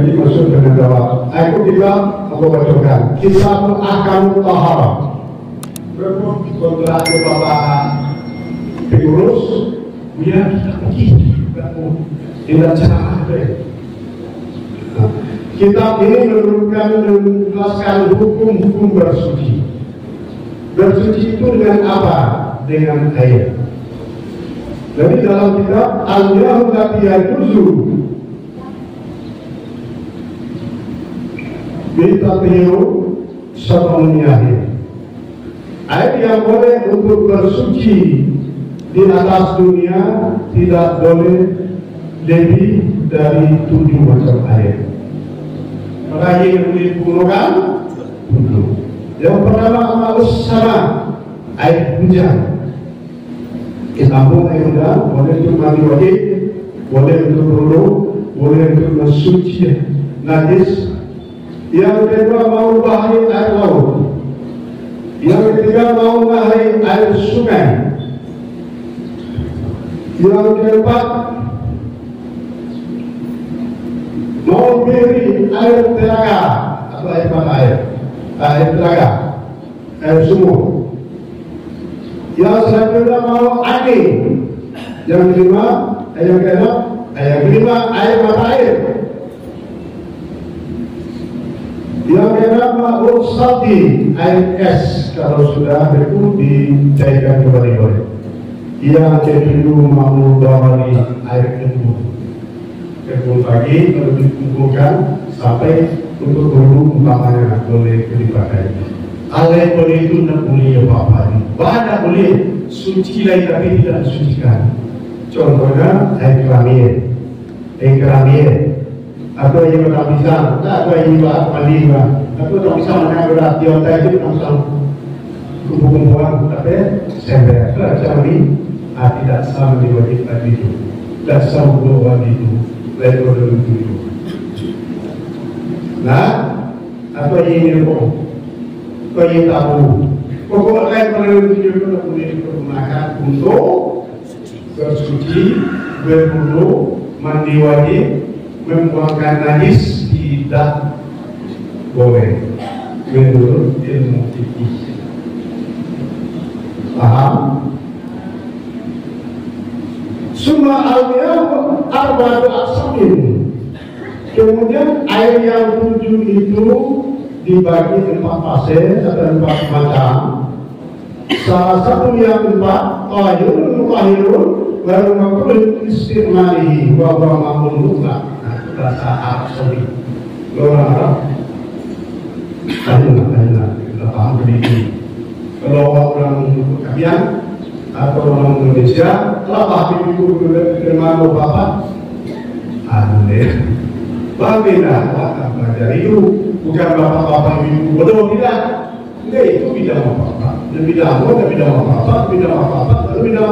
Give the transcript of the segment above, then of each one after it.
lagi masuk dengan jawab. Aku kita aku bacakan. Kitab Ahkamut Taharah. Kontrak Bapak pengurus, dia kita pergi, tidak ceramah. Kitab ini menjelaskan hukum-hukum bersuci. Bersuci itu dengan apa? Dengan air. Jadi dalam kitab Al-Yahu Latiyajuzu Bitatiru Sabamunyahi, air yang boleh untuk bersuci di atas dunia tidak boleh lebih dari 7 macam air. Maka yang digunakan 7. Yang pertama ma'us sama, air hujan. Ditampung air hujan, boleh untuk mandi wajib, boleh untuk wudu, boleh untuk mensuci najis. Yang kedua mau bahari air laut. Yang ketiga mau bahari air sungai. Yang keempat mau beri air telaga atau air mata air telaga, air sumur. Yang selanjutnya mau angin. Yang kelima, yang keenam, yang kelima air mata air. Yang keenam mau salti, air es kalau sudah itu dicairkan kembali. Yang kedua mau dari air kebun pagi lalu dikumpulkan sampai untuk berwudu umpamanya boleh dipakai. Air boleh itu tidak boleh apa-apa. Banyak boleh suci lagi tapi tidak disucikan. Contohnya air keramik, atau yang tak bisa, atau yang tak malima, atau tak bisa mana berat di otak itu langsung kumpul-kumpulan tapi sember. Macam ini tidak sama diwajibkan itu, tidak sama diwajibkan itu. Nah, apa yang ini kok yang tahu? Pokok lain pada itu boleh digunakan untuk bersuci, berwudu, mandi wajib, membuangkan najis tidak boleh menurut ilmu fikih. Paham? Semua al-miyah arba'atu aqsamin. Kemudian air yang 7 itu dibagi 4 fase atau 4 macam. Salah satu yang 4 tahirun mutahhirun baru makruh istimalihi wa huwa ma'mul mutlaq. Bahasa Arab sorry. Orang Arab Aina kita paham begitu. Kalau orang Kabian atau orang Indonesia, kenapa ibu terima bapak? Aneh, beda. Belajar itu bukan bapak-bapak ibu bodoh tidak. Enggak, itu bidang bapak. Dan bidang bapak, bidang bapak, tidak tahu bidang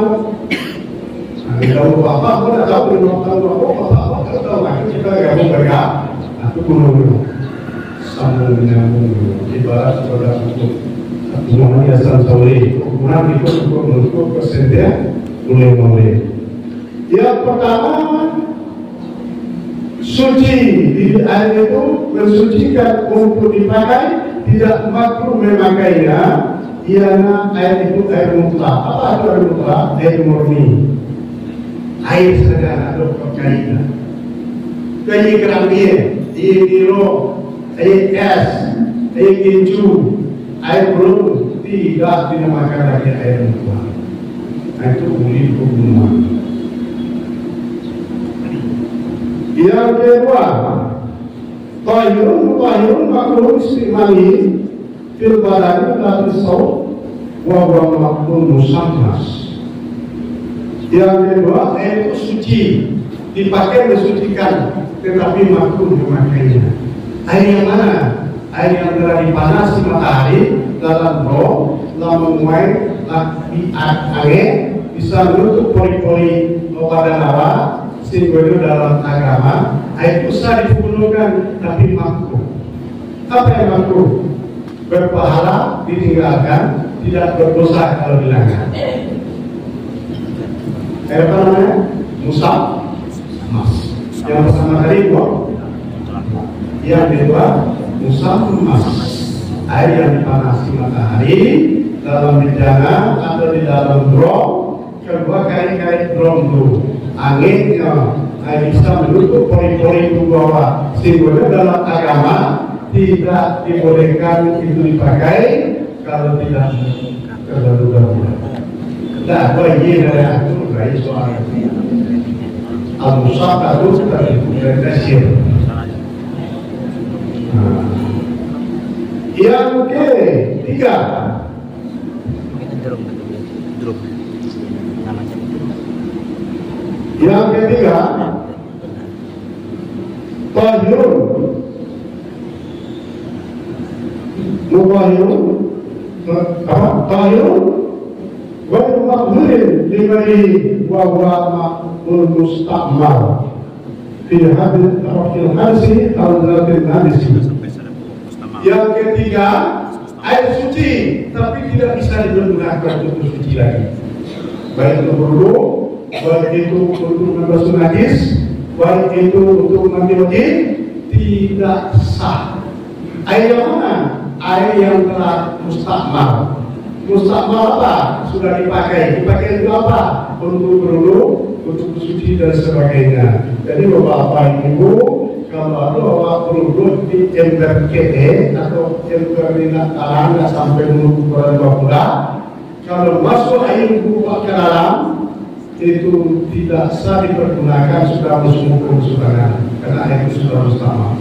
bapak, tidak tahu lagi kita gabung bergabung. Aku kuno sambung menyambung ibarat saudara hukum. Semua yasan sore, ukuran itu untuk persentia boleh. Yang pertama, suci di air itu mensucikan untuk dipakai, tidak makruh memakainya. Ialah air itu air mutlak. Apa itu air mutlak? Air murni. Air saja ada pakainya. Kayu keramik, air biru, air es, air keju, air belum tidak dinamakan lagi air mutlak. Itu boleh hukuman. Yang kedua, tahirun makruh istimali fil badani la tisau wa huwa makruh musammas. Yang kedua, air itu suci, dipakai mensucikan, tetapi makruh memakainya. Air yang mana? Air yang telah dipanasi matahari dalam roh, lalu mulai di angin bisa menutup pori-pori pada hawa, sehingga itu dalam agama air itu sah digunakan tapi makruh. Apa yang makruh? Berpahala ditinggalkan, tidak berdosa kalau dilanggar. Air apa namanya? Musam, mas. Yang pertama tadi buang. Yang kedua, musammas, air yang dipanasi matahari dalam bejana atau di dalam drum. Kedua, kait-kait drum itu anginnya bisa menutup pori-pori itu bawah. Sehingga dalam agama tidak dibolehkan itu dipakai kalau tidak terlalu. Nah, bagi dari aku dari soal al-musafah itu terdeteksi. Yang ketiga, tahirun, mubahirun, tahirun, wa maqdulin limani wa huwa maqdul mustakmal fi hadil hadisi al-zatil hadisi. Yang ketiga, air suci tapi tidak bisa digunakan untuk suci lagi, baik untuk berwudu, baik itu untuk membasuh najis, baik itu untuk mandi wajib, tidak sah. Air yang mana? Air yang telah mustakmal. Mustakmal apa? Sudah dipakai itu apa? Untuk berwudu, untuk bersuci dan sebagainya. Jadi bapak ibu, kalau ada orang berwudu di ember KE atau ember minat alam nggak sampai menunggu bulan 2 bulan, kalau masuk air buka ke dalam itu tidak sah dipergunakan, sudah masuk kemusuhan karena air itu sudah mustakmal.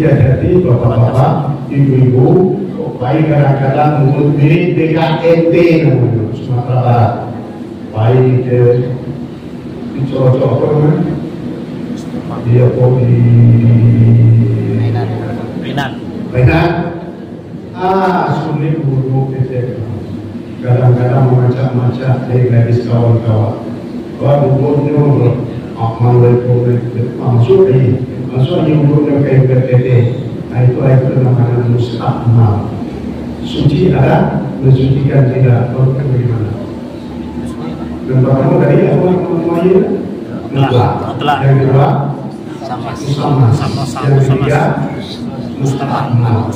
Jadi bapak-bapak, ibu-ibu, baik kadang-kadang menurut diri BKNT namanya Sumatera Barat, baik dicocok dia kopi mainan sulit buruk itu kadang-kadang macam-macam dari gadis kawan-kawan buburnya masuk yang buruknya kayak BKNT. Nah itu namanya mustakmal. Suci ada, mensucikan tidak. Kalau bagaimana? Dan kamu dari apa namanya? Mutlak. Yang kedua, sama. Yang ketiga, mustakmal.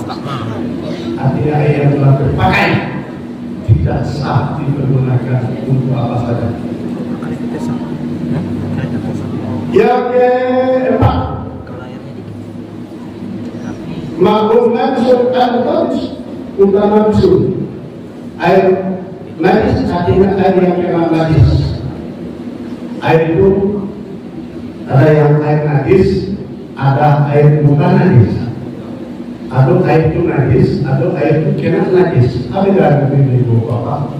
Artinya air yang telah terpakai tidak sah dipergunakan untuk apa saja. Yang keempat, maklumkan surkan tadis utama bisul air najis, artinya air yang kena najis. Air itu ada yang air najis, ada air bukan najis, atau air itu najis, atau air itu kena najis. Ada dari ibu bapak.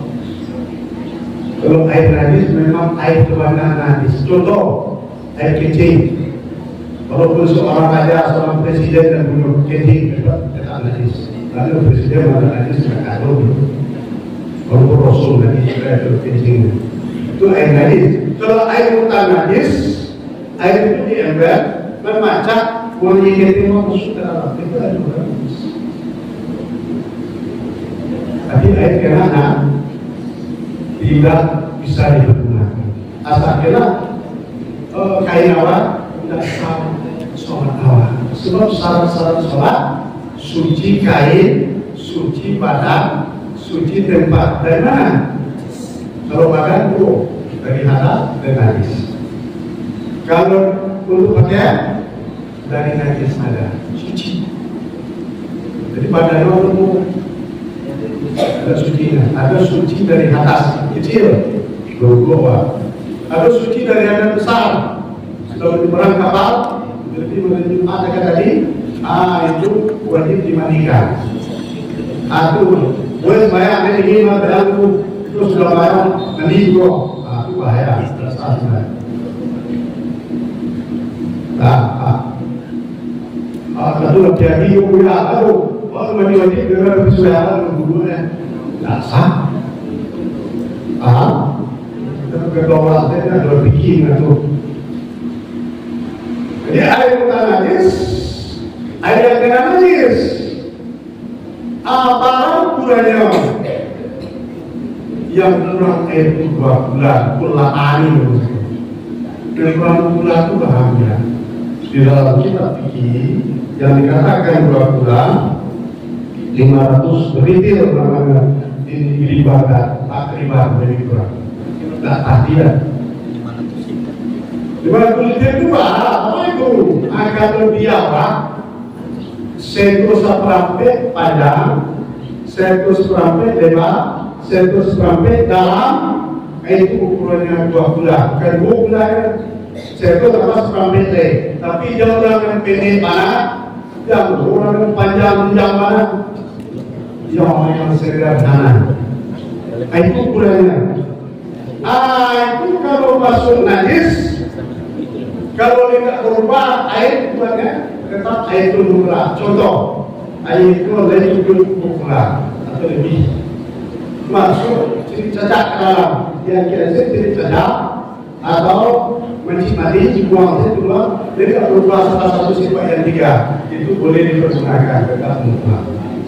Kalau air najis memang air kebanyakan najis. Contoh air kencing. Walaupun seorang raja, seorang presiden dan gubernur kencing tetap najis. Lalu presiden ada najis tidak tahu. Walaupun rasul najis juga itu kencing. Itu air najis. Kalau air bukan najis, air itu di ember memacak menyikat masuk ke dalam itu air bukan najis. Tapi air kenana tidak bisa digunakan. Asal kena kain awal tidak sah sholat awal. Sebab syarat-syarat sholat suci kain, suci badan, suci tempat. Dari mana? Kalau badan itu dari hadas dan najis. Kalau untuk pakaian dari najis ada suci. Jadi badan itu ada sucinya. Ada suci dari hadas kecil, dua. Ada suci dari hadas besar. Kalau di perang kapal, jadi menuju ada tadi, itu wajib dimandikan. Atau boleh bayar ini dalam itu sudah bayar mandi juga, itu bahaya. Kalau jadi punya kalau mandi wajib dengan kesulitan menggulunya, tidak sah. Kedaulatannya adalah bikin atau jadi air bukan najis, air yang kena najis. Apa ukurannya? Yang kurang air itu 2 bulan, kurang ani. Dan kurang bulan itu bahagia. di dalam kitab fikih yang dikatakan 2 bulan 500 beritir namanya ibadah takriban lebih kurang tak tidak 500 itu apa itu akan lebih apa 1 seperempat panjang 1 seperempat lebar 1 seperempat dalam itu ukurannya 2 bulan kan 2 bulan 1 seperempat tapi jauh yang pendek mana yang orang panjang yang mana yang sederhana itu ukurannya itu kalau masuk najis kalau tidak berubah air buatnya tetap air itu berubah. Contoh air itu lebih berubah atau lebih masuk jadi cacat ke dalam yang kira-kira jadi cacat atau mandi dibuang saja dulu jadi berubah salah satu sifat yang 3 itu boleh dipergunakan tetap berubah.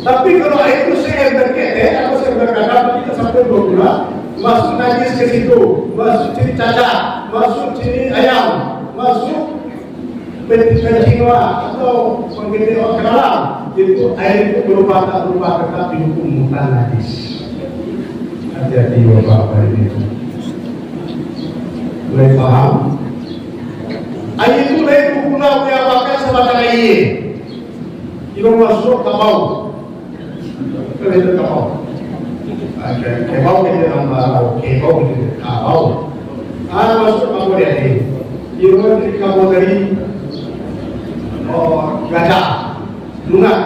Tapi kalau air itu saya berkete atau saya berkadang kita sampai 2 bulan masuk najis ke situ masuk jadi cacat masuk jadi ayam masuk kencing atau menggede orang ke dalam itu air itu berubah tak berubah tetap dihukum mutan najis. Hati-hati bapak-bapak ini boleh paham air itu lain hukumlah diapakan sebagai air itu masuk ke bau itu ke bau kebau kita nama kebau kita kabau masuk ke bau dia Ibu dari kamu dari gajah, lunak,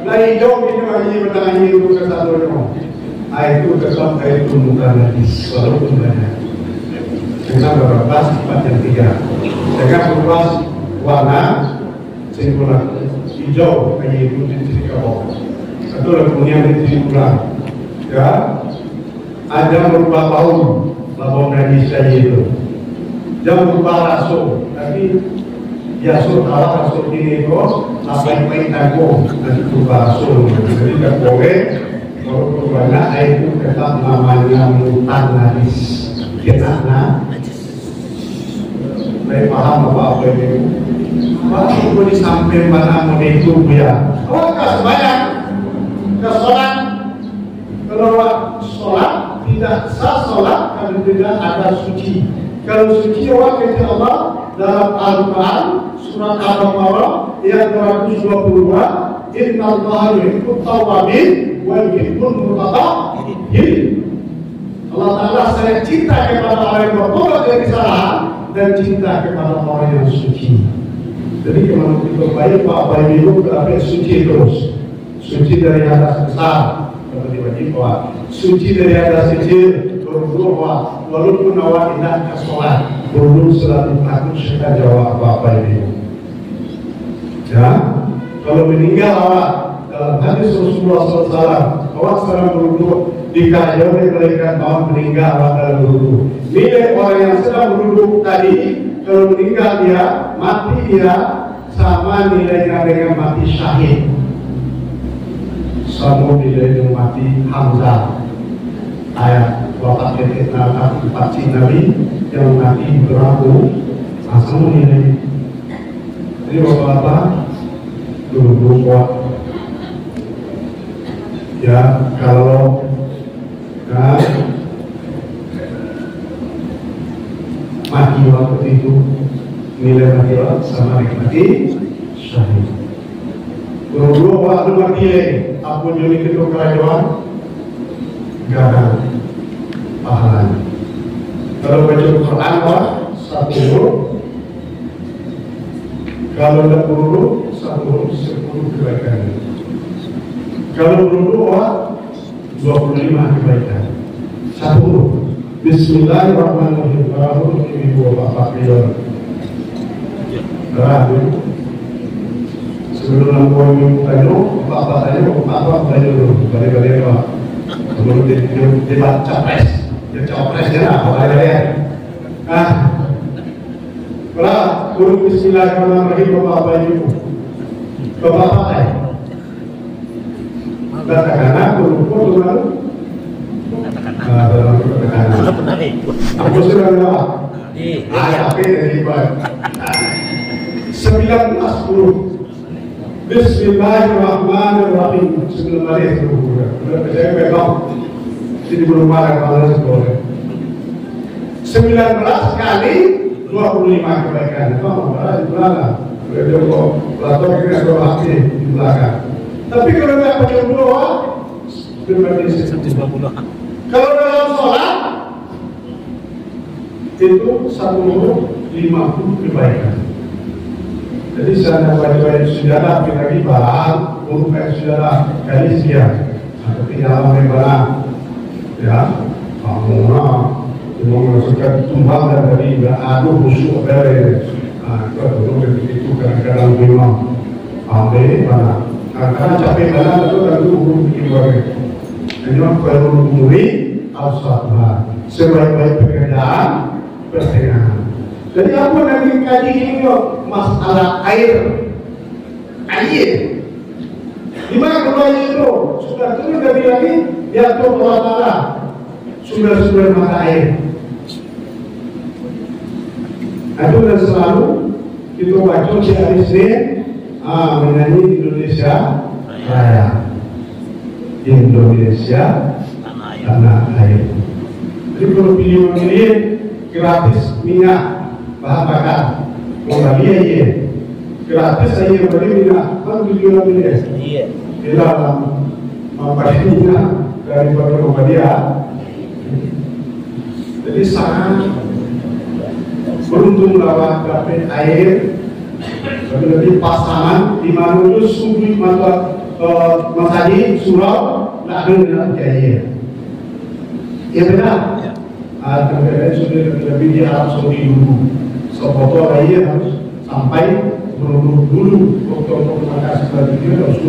dari jauh ini lagi bertanya itu ke satu orang. Itu tetap itu bukan najis, walaupun banyak. Dengan beberapa sifat yang 3. Dengan berubah warna, simpulan hijau kayak itu di kabau. Satu kemudian di pulang, ya ada berubah bau najis saja itu. Jangan berubah rasul, tapi ya rasul kalah rasul ini itu apa yang baik tanggung nanti berubah rasul. Jadi tidak boleh kalau berubahnya air itu tetap namanya mutan najis. Kenapa? Saya paham apa ini. Waktu itu di samping mana mau itu ya. Oh kas banyak, kas sholat. Kalau sholat tidak sah sholat kalau tidak ada suci. Kalau suci wakil Allah dalam Al-Quran surat Al-Baqarah ayat 222 Inna Allah yuhibbut tawwabin wa yuhibbul mutatahhirin. Allah Ta'ala sangat cinta kepada orang yang bertobat dari kesalahan dan cinta kepada orang yang suci. Jadi kalau kita baik apa itu berarti suci terus. Suci dari atas besar seperti wajib suci dari atas kecil berdoa walaupun awak tidak ke sholat belum selalu takut syaitan jawab apa-apa ini ya kalau meninggal awak dalam hadis Rasulullah SAW awak sedang berwudu dikaji oleh malaikat bahwa meninggal awak dalam berwudu milik orang yang sedang berwudu tadi kalau meninggal dia mati dia sama nilainya dengan mati syahid sama nilainya mati Hamzah ayat wafat ketika pasti Nabi yang mati beraku asal ini. Jadi bapak-bapak dulu kuat. Ya kalau mati waktu itu nilai mati sama dengan mati syahid. Dulu waktu mati aku jadi ketua kerajaan gagal pahalanya. Kalau baca Quran satu huruf, kalau tidak huruf 10 kebaikan. Kalau huruf 25 kebaikan. Satu huruf. Bismillahirrahmanirrahim. Huruf ini dua bapak beliau. Terakhir. Sebelum aku mengumumkannya, bapak tanya, bapak tanya dulu, balik-balik apa? Sebelum debat capres. Capresnya apa ada? Kalau huruf Bismillahirrahmanirrahim Bapak Ibu, Bapak Pak, katakanlah huruf apa? Aku sudah jawab. Tapi dari 19 huruf. Bismillahirrahmanirrahim. Sebelum balik itu udah percaya memang jadi belum marah kalau sekolah. 19 kali 25 kebaikan. Itu marah di belakang. Udah kok latar kita doa hati di belakang. Tapi kalau tidak pakai doa, berarti 150. Kalau dalam sholat itu 150 kebaikan. Jadi saya baca sejarah kita lagi bahas untuk sejarah kali sekian atau tinggal memang ya pengguna memasukkan tumbang dari beradu khusyuk dari kalau itu kadang-kadang memang ambil mana karena capek mana itu kan itu belum bikin lagi. Jadi kalau mengundi al-sabah sebaik-baik pekerjaan pertengahan. Jadi apa nanti kaji ini masalah air. Di mana keduanya itu sudah turun dari lagi diatur Allah Taala sumber-sumber mata air. Itu dan selalu kita baca di hari Senin menyanyi Indonesia Raya. Indonesia tanah air. Jadi kalau video ini gratis minyak bahan bakar Muhammadiyah iya gratis saya beri minyak kan video ini iya di dalam minyak dari Muhammadiyah. Jadi sangat beruntung lawan dapat air lebih pasangan di mana itu sumber mata masjid surau nak ada air ya benar kadang-kadang sudah lebih di Arab Saudi dulu. Sefoto air harus sampai berunduk dulu untuk makasih lagi dia harus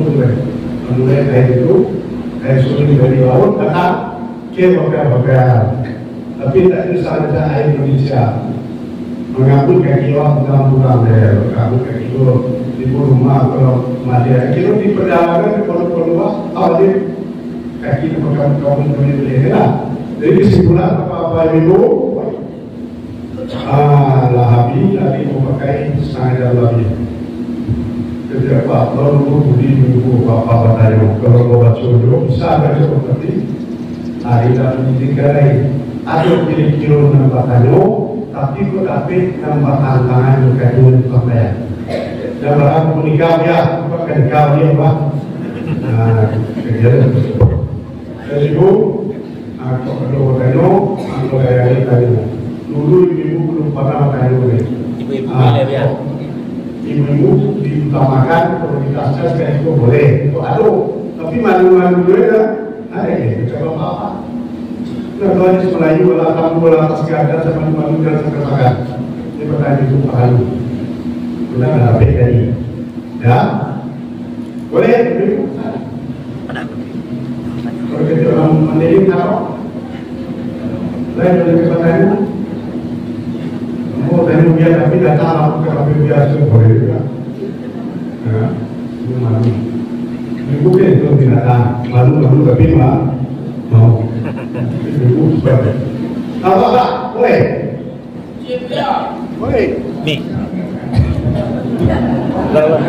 mulai air itu air Saudi dari laut datang ke bakar. Tapi tak ada saja air Indonesia mengambil kaki orang dalam bulan mengambil kaki di rumah kalau Malaysia kita di perjalanan kalau keluar awalnya kaki makan kaum beli lah. Jadi kesimpulan apa-apa itu lahabi lagi memakai sangat lahabi. Jadi apa? Kalau budi minggu apa batanya kalau bawa jodoh bisa ada seperti hari dan ditinggalai ada kilo nambah tanyo tapi kok tapi nambah tantangan kajian pembelian. Dan barang menikah ya, pakai nikah dia pak. Kegiatan jadi itu atau kalau kayu atau kayak tadi dulu ibu belum pernah kayu ini ibu diutamakan prioritasnya kayak itu boleh itu aduh tapi malu-malu dulu ya ada ya coba apa nah kalau ini Melayu kamu bola atas gada sama malu dan makan ini pertanyaan itu pahalu sudah nggak beda ini ya boleh kalau kita orang mandiri taruh lain dari pertanyaan mau tanya biar tapi datang aku kalau biasa boleh juga ya itu malu ini bukan itu binatang malu tapi mau itu seperti apa boleh boleh nih lawan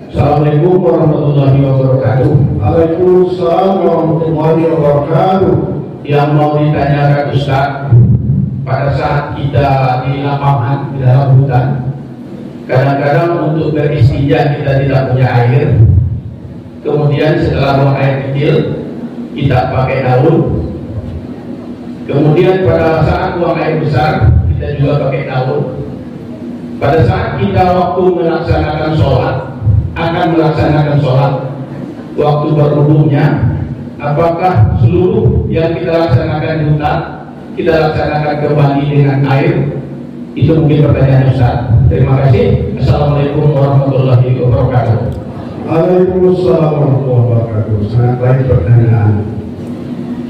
Assalamualaikum warahmatullahi wabarakatuh. Waalaikumsalam warahmatullahi wabarakatuh. Yang mau ditanyakan Ustaz, pada saat kita di lapangan di dalam hutan, kadang-kadang untuk beristinja kita tidak punya air. Kemudian setelah buang air kecil, kita pakai daun. Kemudian pada saat buang air besar, kita juga pakai daun. Pada saat kita waktu melaksanakan sholat, akan melaksanakan sholat, waktu berwudunya, apakah seluruh yang kita laksanakan di hutan kita laksanakan kembali dengan air? Itu mungkin pertanyaan Ustaz. Terima kasih. Assalamualaikum warahmatullahi wabarakatuh. Waalaikumsalam warahmatullahi wabarakatuh. Sangat baik pertanyaan.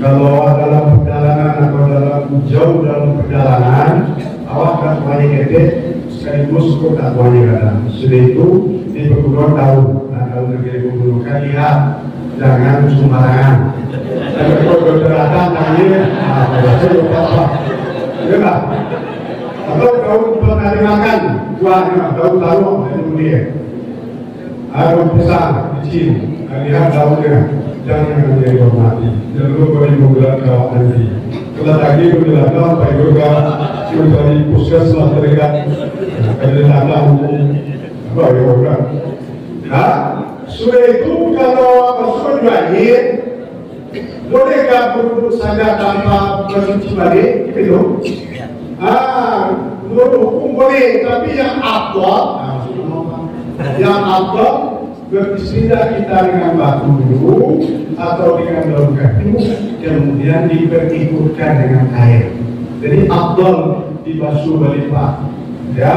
Kalau dalam perjalanan atau dalam jauh dalam perjalanan, awak tak banyak gede sekaligus kok tak banyak kadang. Sudah itu di perguruan tahu. Nah, kalau negeri gubernur kan lihat, jangan sembarangan. Dan kalau datang tanya, saya lupa apa. Ya, atau kau pernah dimakan, buahnya, tahu dari dia. Ada besar, kecil, lihat daunnya, jangan menjadi hormati. Jangan lupa menggelar kau nanti. Kalau tadi berjalan, Pak Yoga, sudah di puskesmas terdekat, kalau datang Pak Yoga. Ya, sudah itu kalau masuk berakhir, bolehkah berduduk saja tanpa bersuci balik, gitu? Menurut hukum boleh, tapi yang afdal, berbismillah kita dengan batu dulu atau dengan daun kayu, kemudian diperikutkan dengan air. Jadi afdal dibasuh balik pak, ya.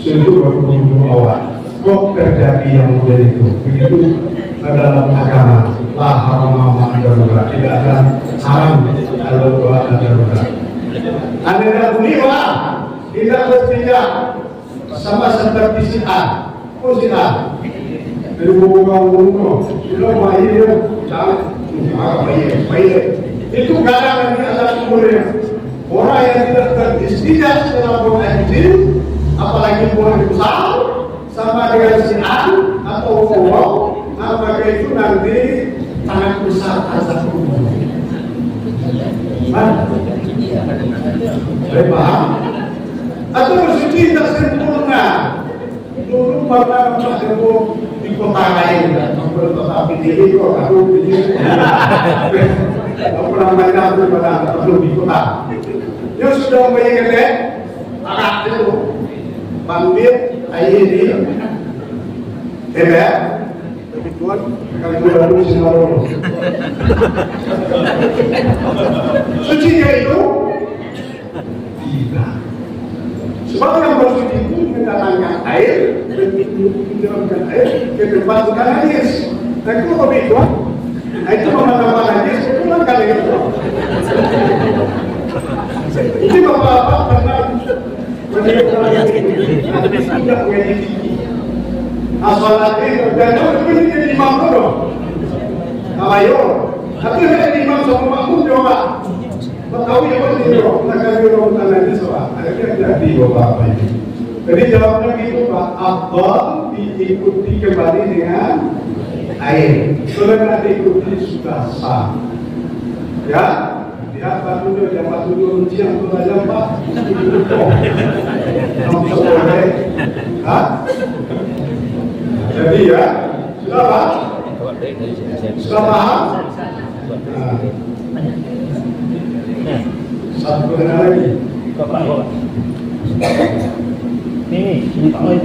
Itu baru awal. Kok terjadi yang model itu? Begitu dalam agama, la haram darurat, tidak ada haram kalau doa darurat. Anda bunyilah, tidak mestinya sama seperti si A. Oh si A, dari buku-buku, sudah bayar, jangan bayar. Itu kadang nanti ada sumbernya. Orang yang tidak beristighfar setelah buang air kecil, apalagi buang air besar, sama dengan si A atau wow, apakah itu nanti sangat besar azab kubur. Paham? Atau bersuci tidak sempurna. Dulu pernah ketemu di kota lain, tetapi diri kok aku begini. Aku pernah banyak belum di kota. Yang sudah membayar gede, anak itu ambil air di bebek. Tuan, kali dulu sinarolo. Sucinya itu tidak. Sebab yang bersuci itu mendatangkan air, mendatangkan air ke tempat bukan najis. Nah itu lebih kuat. Nah itu menambah najis, pulang kali itu. Ini bapak-bapak pernah menjelaskan tidak menjadi asalnya dan itu jadi imam dulu. Ayo, tapi ada imam sama makmum coba. Tahu ya pasti dulu. Nak kali orang tanya ini soal. Akhirnya jadi bapak ini. Jadi jawabnya gitu Pak. Afdal diikuti kembali dengan air. Kalau tidak diikuti sudah sah. Ya, lihat batunya yang batunya ujian itu aja Pak. Jadi ya, sudah Pak? Sudah paham? Satu lagi. Bapak. Ini Pak Oi.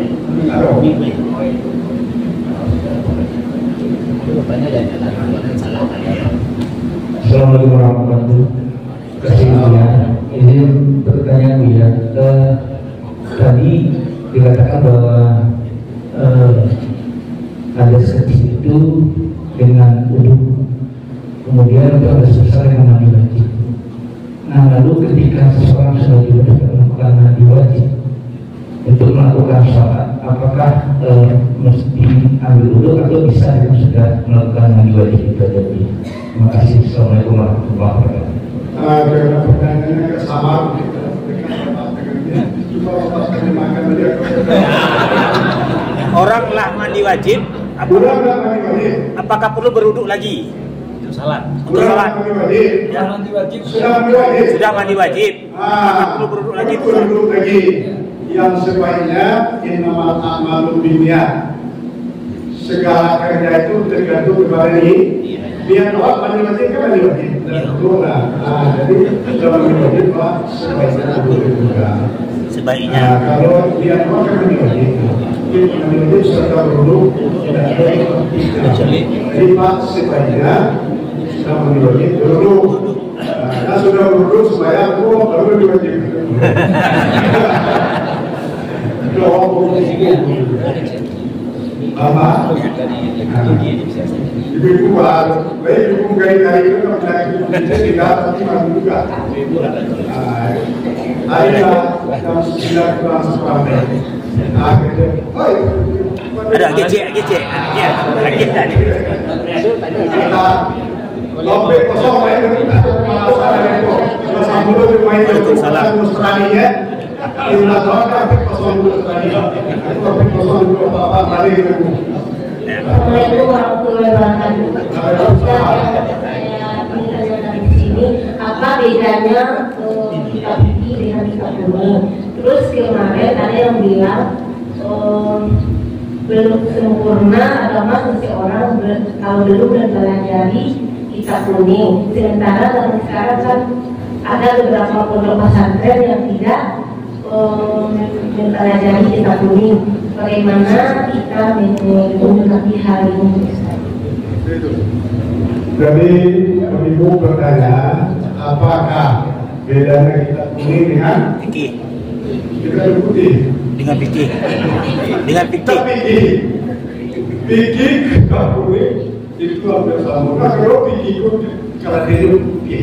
Assalamualaikum warahmatullahi wabarakatuh. Ini pertanyaan ya. Tadi dikatakan bahwa ada sekecil itu dengan uduk, kemudian ada sebesar yang mandi wajib. Nah lalu ketika seseorang sudah melakukan mandi wajib untuk melakukan sholat, apakah mesti ambil uduk atau bisa dengan sudah melakukan mandi wajib itu tadi? Terima kasih. Assalamualaikum warahmatullahi wabarakatuh. Karena pertanyaannya sama. Orang telah mandi wajib, apakah perlu berwuduk lagi? Untuk salat. Untuk salat. Ya, mandi wajib. Sudah mandi wajib. Apakah perlu berwuduk lagi? Berwuduk lagi. Yang sebaiknya innamal a'malu binniyat. Segala kerja itu tergantung kepada niat orang. Mandi wajib kan mandi wajib. Jadi kalau mandi wajib Pak sebaiknya berwuduk juga. Sebaiknya. Kalau niat orang kan mandi wajib. Mandi wajib serta berwuduk tidak ada. Jadi Pak sebaiknya sudah mandi wajib berwuduk. Nah sudah berwuduk supaya aku baru diwajib. Apa? Ibu baik hukum kali-kali itu kan Saya tidak tapi malu juga. Akhirnya jam 9 kurang seperempat. Ada gece. Kita lompek kosong main masalah itu. Sambil bermain itu Australia. Kita tahu kan kosong Australia. Lompek kosong itu apa balik itu. Assalamualaikum warahmatullahi wabarakatuh. Dari sini apa bedanya kitab fikih dengan kitab kuning? Terus kemarin ada yang bilang belum sempurna agama seseorang kalau belum mempelajari kitab kuning. Sementara sekarang kan ada beberapa pondok pesantren yang tidak mempelajari kitab kuning. Bagaimana kita menyikapi hal ini? Jadi Ibu bertanya, apakah bedanya kitab kuning dengan fikih? kitab putih? Dengan fikih. Fikih kitab kuning itu hampir sama. Kalau fikih itu kalau dia fikih.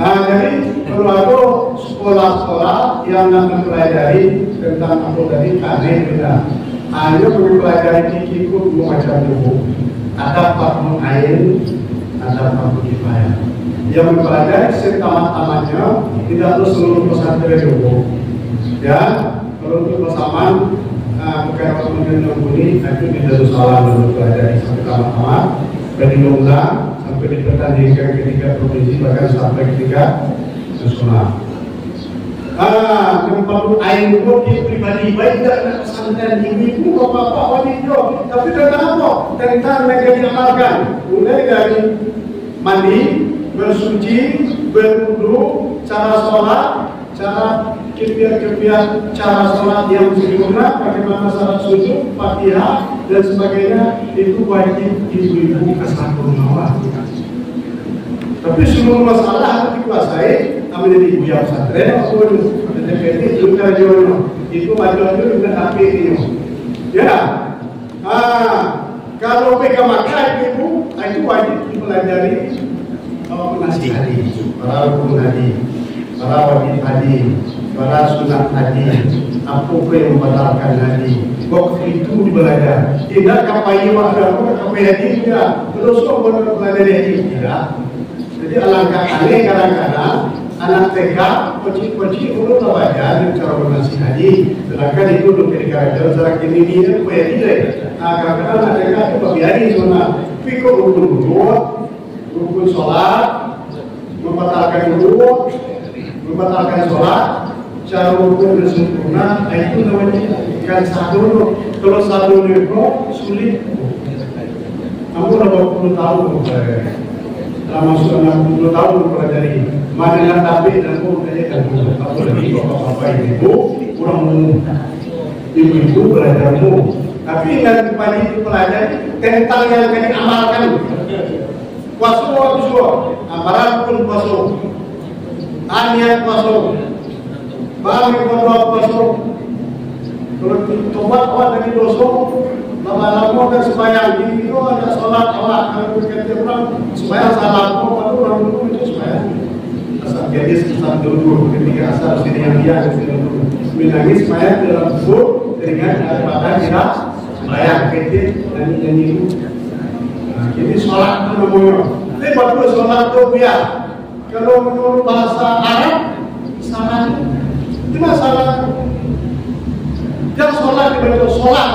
Jadi kalau ada sekolah-sekolah yang mempelajari tentang apa tadi kane beda. Hanya mempelajari fikih itu dua macam buku. Ada fardu ain, ada fardu kifayah. Yang mempelajari setamat-tamatnya tidak harus seluruh pesantren buku. Ya, kalau untuk bersamaan bukan kemudian menghuni itu tidak salah untuk mempelajari sampai tamat-tamat dari lomba sampai dipertandingkan ketika provinsi bahkan sampai ketika nasional. Yang fardu ain itu pribadi baik dan pesantren ini itu bapak-bapak wanita, tapi tentang apa? Tentang mereka diamalkan, mulai dari mandi, bersuci, berwudu, cara sholat, cara kebiasaan cara sholat yang sempurna, bagaimana syarat sujud, Fatihah dan sebagainya itu wajib ibu-ibu kesatuan. Tapi seluruh masalah dikuasai menjadi ibu yang pesantren maupun DPD juga jono itu wajib dengan HP ini. Ya, kalau mereka makan ibu itu wajib dipelajari nasihat hadis, para rukun hadis, para wajib hadis, para sunat hadis, apa yang membatalkan hadis. Waktu itu dibelajar. Tidak kapai ada kapai hadis ya. Terus kok belajar hadis tidak. Jadi alangkah aneh kadang-kadang anak TK, kunci belum belajar dengan cara bernasihati. Sedangkan itu untuk negara jarak ini dia supaya tidak. Kadang-kadang anak TK itu biarin zona. Fikir rukun wudu, rukun sholat, membatalkan wudu, membatalkan sholat, cara rukun dan sempurna. Itu namanya kan satu. Kalau satu itu sulit. Kamu udah 20 tahun selama 60 tahun mempelajari mana tapi dan pun saja kan apalagi bapak-bapak ibu kurang ibu belajarmu tapi ingat pagi itu pelajari tentang yang akan diamalkan puasa amaran pun puasa aniat puasa bagi berdoa puasa kalau tobat awal dari dosa lama-lama dan sembahyang itu ada sholat awal kalau berkata orang sembahyang salah baru orang dulu itu sembahyang asal jadi asal dulu ketika asal sini yang dia dulu menangis sembahyang dalam kubur dengan daripada kita sembahyang kecil dan nyanyi itu jadi sholat itu namanya ini baru sholat itu biar kalau menurut bahasa Arab salah itu masalah yang sholat dibaca sholat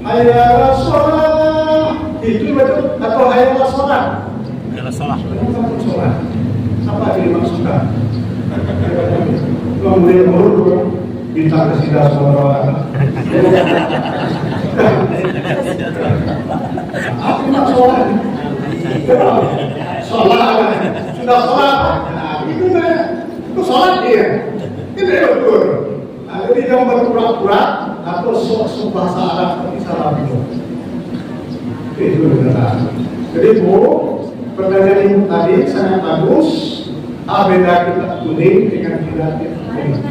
hayya sholat itu betul atau hayya sholat? Hayya sholat. Sholat. Apa yang dimaksudkan? Kemudian baru kita kesidah sholat. Apa sholat? Sholat. Sudah sholat. Itu sholat dia. Itu betul. Jadi yang berpura-pura atau sok bahasa Arab tapi salah itu benar. Jadi Bu, pertanyaan ibu tadi sangat bagus. Beda kitab kuning dengan kitab kuning.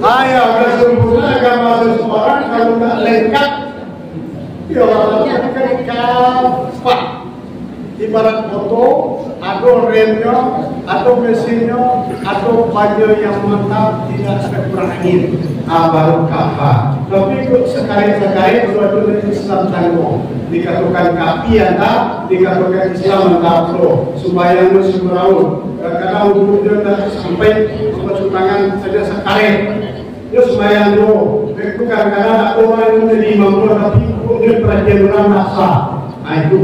Ya, udah sempurna agama seseorang kalau nggak lengkap Ya warnanya kan kapak. Ibarat motor, ada remnya, ada mesinnya, ada baju yang mantap, tidak ada berangin. Baru kapal. Tapi sekali-sekali dua-dua Islam tanggung. Dikatakan kapi anda, dikatakan Islam anda pro. Supaya masih meraut. Kadang kemudian sampai memasuki tangan saja sekali. Dia supaya dulu. Itu karena ada orang yang menjadi imam pro, tapi kemudian perhatian orang tak sah. Itu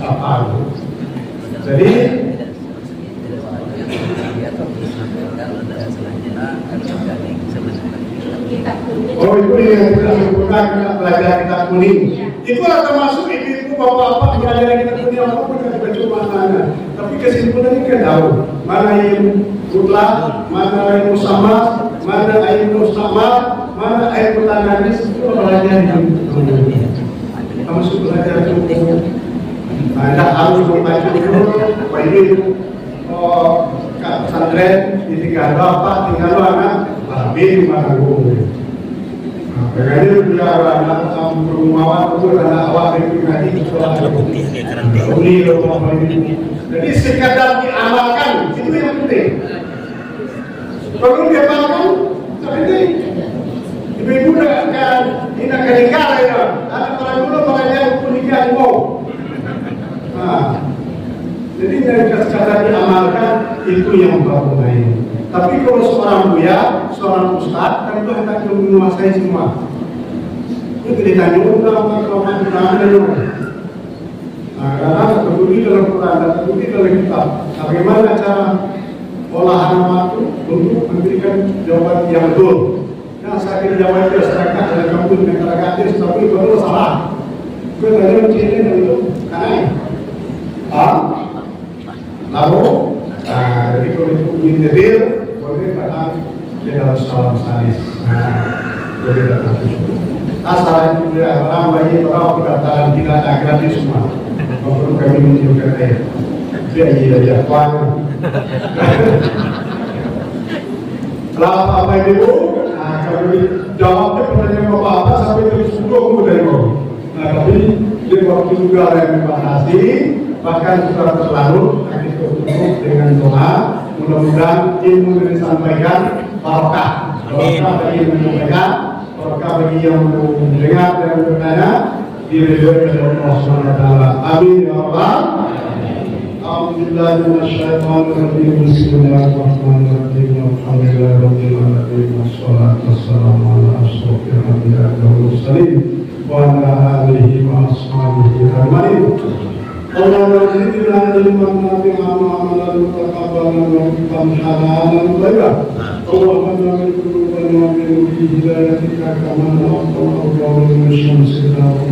kapal. Jadi oh itu yang kita sebutkan belajar kitab kuning. Itulah termasuk ibu bapak-bapak belajar kitab kuning apapun yang dibaca mana. Tapi kesimpulannya kan tahu mana yang mutlak, mana yang musamad, mana yang mustamad, mana yang mutananis itu belajar yang termasuk belajar itu. Ada harus membaca dulu, ini pesantren ditinggal bapak, tinggal anak, tapi mana guru. Makanya dia anak perumahan itu anak awak itu nanti jadi sekadar diamalkan itu yang penting. Kalau diamalkan, penting. Ibu-ibu akan tidak keringkar ya. Anak orang dulu makanya pernikahan mau. Jadi dari sekadar diamalkan itu yang bagus. Tapi kalau seorang buya, seorang ustaz, kan itu hendak menguasai semua. Itu ditanya undang kalau ada dulu. Karena terbukti dalam Quran dan terbukti dalam kitab. Bagaimana cara olahan waktu untuk memberikan jawaban yang betul. Nah, saya kira jawaban itu masyarakat dan kampung masyarakat itu tapi betul salah. Itu tadi mencari itu karena lalu, jadi kalau itu mendetil, boleh datang ke dalam salam salis. Boleh datang ke situ. Asal itu orang bayi orang pendaftaran tidak ada gratis semua. Kalau kami menunjukkan air, dia aja kuat. Apa itu? Kami jawabnya pertanyaan apa sampai terus dulu dari kau. Tapi di waktu juga yang membatasi. Bahkan secara terlalu kami tutup dengan doa. Mudah-mudahan ilmu yang disampaikan barokah. Barokah bagi yang menyampaikan, barokah bagi yang mendengar dan bertanya. Diridhoi oleh Allah Subhanahu wa taala. Amin ya rabbal alamin. Alhamdulillah minasyaitonir rajim. Bismillahirrahmanirrahim. Alhamdulillahirabbil alamin. Wassalatu wassalamu ala asyrofil anbiya'i wal mursalin wa ala alihi wa ashabihi ajmain. Allahumma zidna ilman nafi'an wa amalan mutaqabbalan wa rizqan halalan thayyiban. Allahumma min qulubina wa min hidayatika kama naqulu min syamsina wa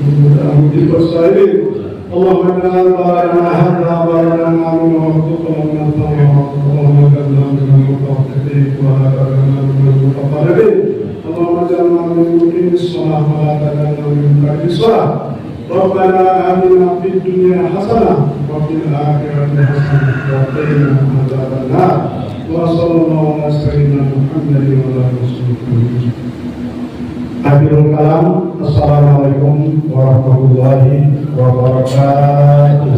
min ahdi basairi. Allahumma inna hadha baranana min waqtina min thawarat. Allahumma janna min mutaqabbin wa hadana min mutaqarribin. Allahumma janna min muqimis salah wa la tajanna min ba'dis salah. ربنا آتنا في الدنيا حسنة وفي الآخرة حسنة وقنا عذاب النار وصلى الله على سيدنا محمد وعلى آله وصحبه. Akhirul kalam, assalamualaikum warahmatullahi wabarakatuh.